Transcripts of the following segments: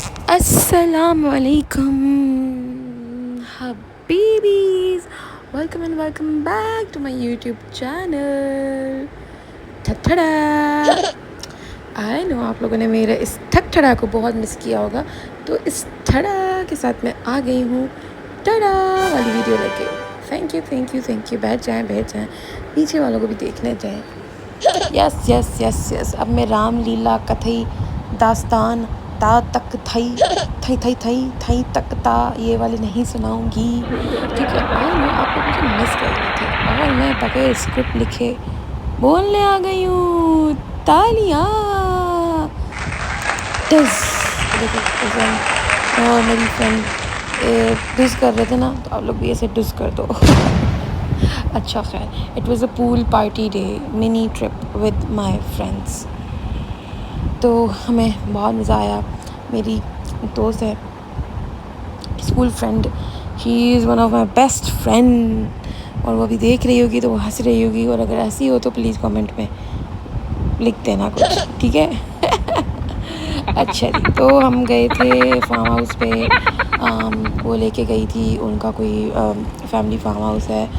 Assalamualaikum, Habibis. Welcome and welcome back to my YouTube channel. ठठड़ा I know आप लोगों ने मेरे इस ठठड़ा को बहुत मिस किया होगा, तो इस ठड़ा के साथ मैं आ गई हूँ टड़ा वाली वीडियो लेके। Thank you. बैठ जाएं, पीछे वालों को भी देखने जाएं। यस। अब मैं रामलीला कथई दास्तान ता तक थई तक ता ये वाली नहीं सुनाऊंगी, क्योंकि आई नो आप लोग मुझे मिस कर रहे थे और मैं बगैर स्क्रिप्ट लिखे बोलने आ गई हूँ। तालियां डज। देखो और मेरी फ्रेंड डज कर रहे थे ना, तो आप लोग भी ऐसे डज कर दो। अच्छा खैर, it was a pool party day, mini trip with my friends. तो हमें बहुत मज़ा आया। मेरी दोस्त है, school friend, she is one of my best friend, और वो अभी देख रही होगी तो वो हंस रही होगी, और अगर ऐसी हो तो प्लीज़ कमेंट में लिख देना कुछ, ठीक है। अच्छा जी, तो हम गए थे फार्म हाउस पे। वो लेके गई थी, उनका कोई फैमिली फार्म हाउस है,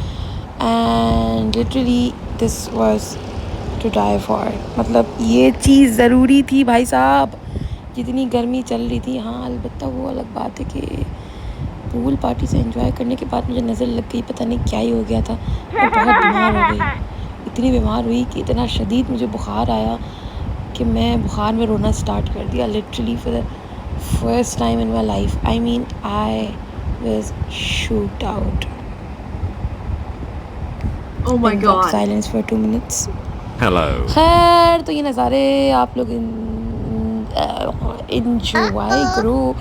and literally this was to die for. मतलब ये चीज़ ज़रूरी थी भाई साहब, जितनी गर्मी चल रही थी। हाँ अलबत्ता वो अलग बात है कि पूल पार्टी से एंजॉय करने के बाद मुझे नज़र लग गई, पता नहीं क्या ही हो गया था। मैं बहुत बीमार हो गई, इतनी बीमार हुई कि इतना शदीद मुझे बुखार आया कि मैं बुखार में रोना स्टार्ट कर दिया, literally for the first time in my life. I mean I was shoot out. Oh my god. Silence for 2 minutes. Hello. खैर, तो ये नज़ारे आप लोग इंजॉय करो।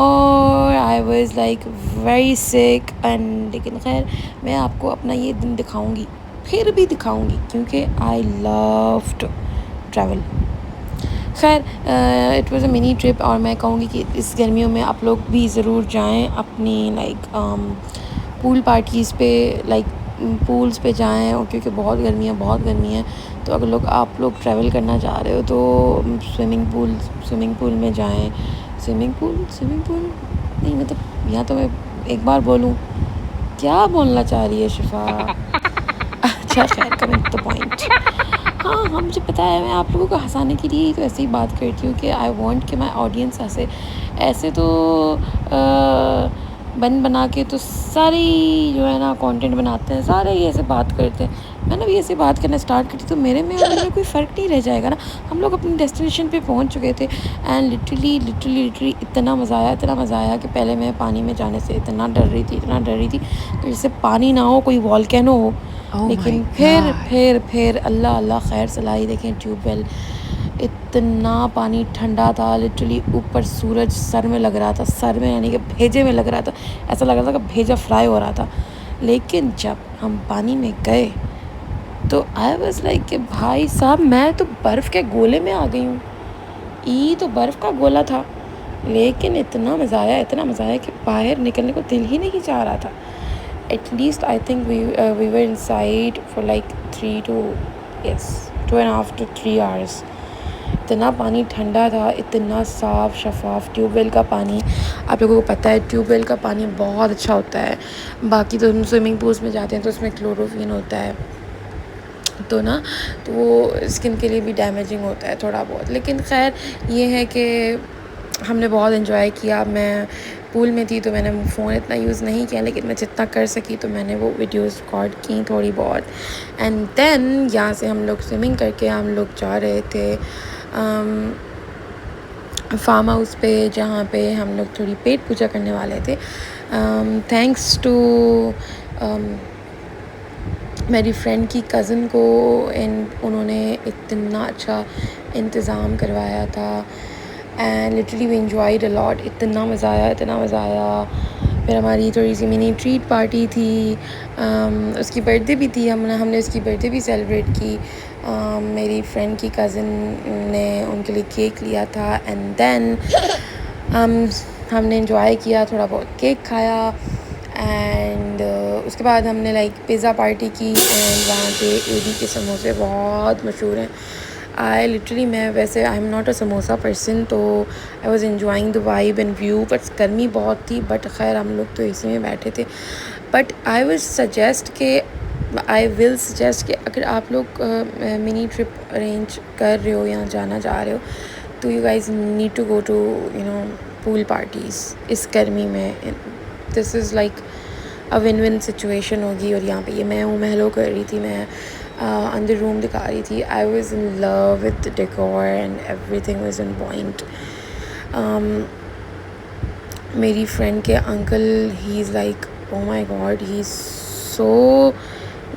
और I was like very sick and, लेकिन खैर मैं आपको अपना ये दिन दिखाऊंगी, फिर भी दिखाऊंगी, क्योंकि आई लव टू ट्रैवल। खैर, it was a mini trip, और मैं कहूँगी कि इस गर्मियों में आप लोग भी ज़रूर जाएं अपनी पूल पार्टीज़ पे, पूल्स पे जाएं, और क्योंकि बहुत गर्मी है। तो अगर आप लोग ट्रैवल करना चाह रहे हो तो स्विमिंग पूल में जाएं। स्विमिंग पूल नहीं, मतलब यहाँ तो मैं एक बार बोलूँ, क्या बोलना चाह रही है शिफा। अच्छा खैर, कमिंग टू द पॉइंट। हाँ, मुझे पता है, मैं आप लोगों को हंसाने के लिए ही तो ऐसे ही बात करती हूँ कि आई वांट कि माय ऑडियंस हंसे। ऐसे तो बना के तो सारे ही जो है ना कंटेंट बनाते हैं, सारे ही ऐसे बात करते हैं। मैंने भी ऐसे बात करना स्टार्ट करी तो मेरे में और उनमें कोई फ़र्क नहीं रह जाएगा ना। हम लोग अपनी डेस्टिनेशन पे पहुंच चुके थे, एंड लिटरली इतना मज़ा आया कि पहले मैं पानी में जाने से इतना डर रही थी कि जैसे पानी ना हो, कोई वॉल्केनो हो। लेकिन फिर अल्लाह खैर सलाई। देखें ट्यूबवेल, इतना पानी ठंडा था, लिटरली ऊपर सूरज सर में लग रहा था, सर में यानी कि भेजे में लग रहा था, ऐसा लग रहा था कि भेजा फ्राई हो रहा था। लेकिन जब हम पानी में गए तो आई वाज लाइक कि भाई साहब, मैं तो बर्फ़ के गोले में आ गई हूँ। ये तो बर्फ़ का गोला था, लेकिन इतना मज़ा आया कि बाहर निकलने को दिल ही नहीं चाह रहा था। At least I think we were inside for like 2.5 to 3 hours. इतना पानी ठंडा था, इतना साफ़ शफाफ ट्यूबवेल का पानी। आप लोगों को पता है ट्यूबवेल का पानी बहुत अच्छा होता है। बाकी तो हम स्विमिंग पूल्स में जाते हैं तो उसमें क्लोरोफिन होता है, तो वो स्किन के लिए भी डैमेजिंग होता है थोड़ा बहुत। लेकिन खैर ये है कि हमने बहुत एंजॉय किया। मैं पूल में थी तो मैंने फ़ोन इतना यूज़ नहीं किया, लेकिन मैं जितना कर सकी तो मैंने वो वीडियोस रिकॉर्ड की थोड़ी बहुत। एंड देन यहाँ से हम लोग स्विमिंग करके हम लोग जा रहे थे फार्म हाउस पे, जहाँ पे हम लोग थोड़ी पेट पूजा करने वाले थे। थैंक्स टू मेरी फ्रेंड की कज़न को, उन्होंने इतना अच्छा इंतज़ाम करवाया था, and literally we enjoyed a lot. इतना मज़ा आया। फिर हमारी थोड़ी सी मिनी ट्रीट पार्टी थी। उसकी बर्थडे भी थी, हमने उसकी बर्थडे भी सेलिब्रेट की। मेरी फ्रेंड की कज़न ने उनके लिए केक लिया था, एंड देन हमने एंजॉय किया, थोड़ा बहुत केक खाया, एंड उसके बाद हमने पिज़्ज़ा पार्टी की। एंड वहाँ के एडी के समोसे बहुत मशहूर हैं, आई लिटरली, मैं वैसे I am not a samosa person, तो I was enjoying the vibe and view, but गर्मी बहुत थी। बट खैर हम लोग तो इसी में बैठे थे। बट आई विल सजेस्ट कि अगर आप लोग मिनी ट्रिप अरेंज कर रहे हो या जाना चाह रहे हो, तो you guys need to go to pool parties इस गर्मी में। This is like a win win situation होगी। और यहाँ पे ये मैं हूँ, मैं हेलो कर रही थी, मैं अंदर रूम दिखा रही थी। I was in love with the decor and everything was in point. मेरी फ्रेंड के uncle, he is like, oh my God, he is so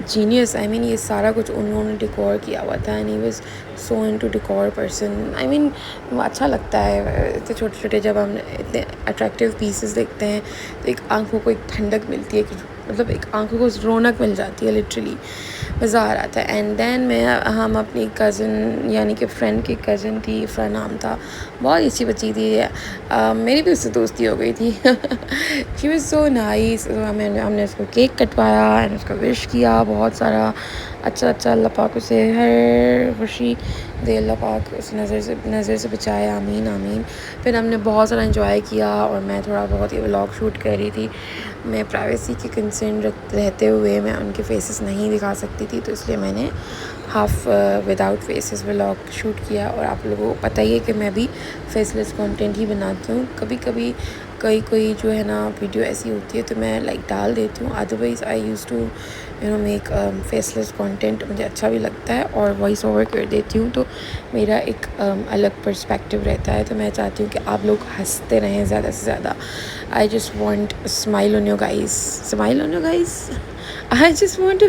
genius. I mean ये सारा कुछ उन्होंने डेकोर किया हुआ था and he was so into decor person. I mean अच्छा लगता है इतने छोटे छोटे, जब हम इतने अट्रैक्टिव पीसेस देखते हैं तो एक आंखों को एक ठंडक मिलती है, कि मतलब एक आंखों को रौनक मिल जाती है, लिटरली मज़ा आ रहा था। एंड देन हम अपनी कज़न, यानी कि फ्रेंड की कज़न थी, इफ़रा नाम था, बहुत अच्छी बच्ची थी। मेरी भी उससे दोस्ती हो गई थी। She was so nice. हमने उसको केक कटवाया एंड उसको विश किया बहुत सारा। अच्छा अल्लाह पाक उसे हर खुशी दे, अल्लाह पाक उस नज़र से बचाए, आमीन आमीन। फिर हमने बहुत सारा इंजॉय किया और मैं थोड़ा बहुत ये व्लॉग शूट कर रही थी। मैं प्राइवेसी की कंसर्न रहते हुए मैं उनके फेसेस नहीं दिखा सकती थी, तो इसलिए मैंने half without faces vlog shoot किया। और आप लोगों को पता ही है कि मैं भी फेसलेस कंटेंट ही बनाती हूँ। कभी कभी कोई जो है ना वीडियो ऐसी होती है तो मैं लाइक डाल देती हूँ, otherwise I use to make faceless content. मुझे अच्छा भी लगता है और वॉइस ओवर कर देती हूँ, तो मेरा एक अलग पर्सपेक्टिव रहता है। तो मैं चाहती हूँ कि आप लोग हंसते रहें ज़्यादा से ज़्यादा। I just want smile on your guys, I just want to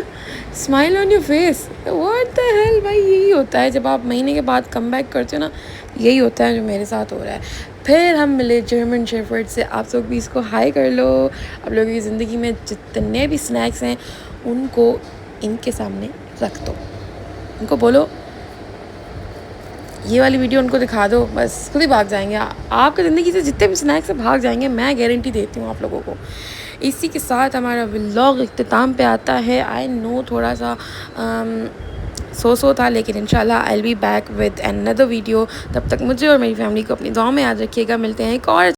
smile on your face. What the hell भाई, यही होता है जब आप महीने के बाद कम बैक करते हो ना, यही होता है जो मेरे साथ हो रहा है। फिर हम मिले जर्मन शेफर्ड से। आप लोग भी इसको हाई कर लो। आप लोगों की ज़िंदगी में जितने भी स्नैक्स हैं उनको इनके सामने रख दो, उनको बोलो ये वाली वीडियो उनको दिखा दो, बस खुद ही भाग जाएंगे। आपकी ज़िंदगी से जितने भी स्नैक्स हैं भाग जाएंगे, मैं गारंटी देती हूँ आप लोगों को। इसी के साथ हमारा व्लॉग इख्तिताम पे आता है। आई नो थोड़ा सा सो था, लेकिन इंशाल्लाह I will be back with another video. तब तक मुझे और मेरी फैमिली को अपनी दुआ में याद रखिएगा। मिलते हैं एक और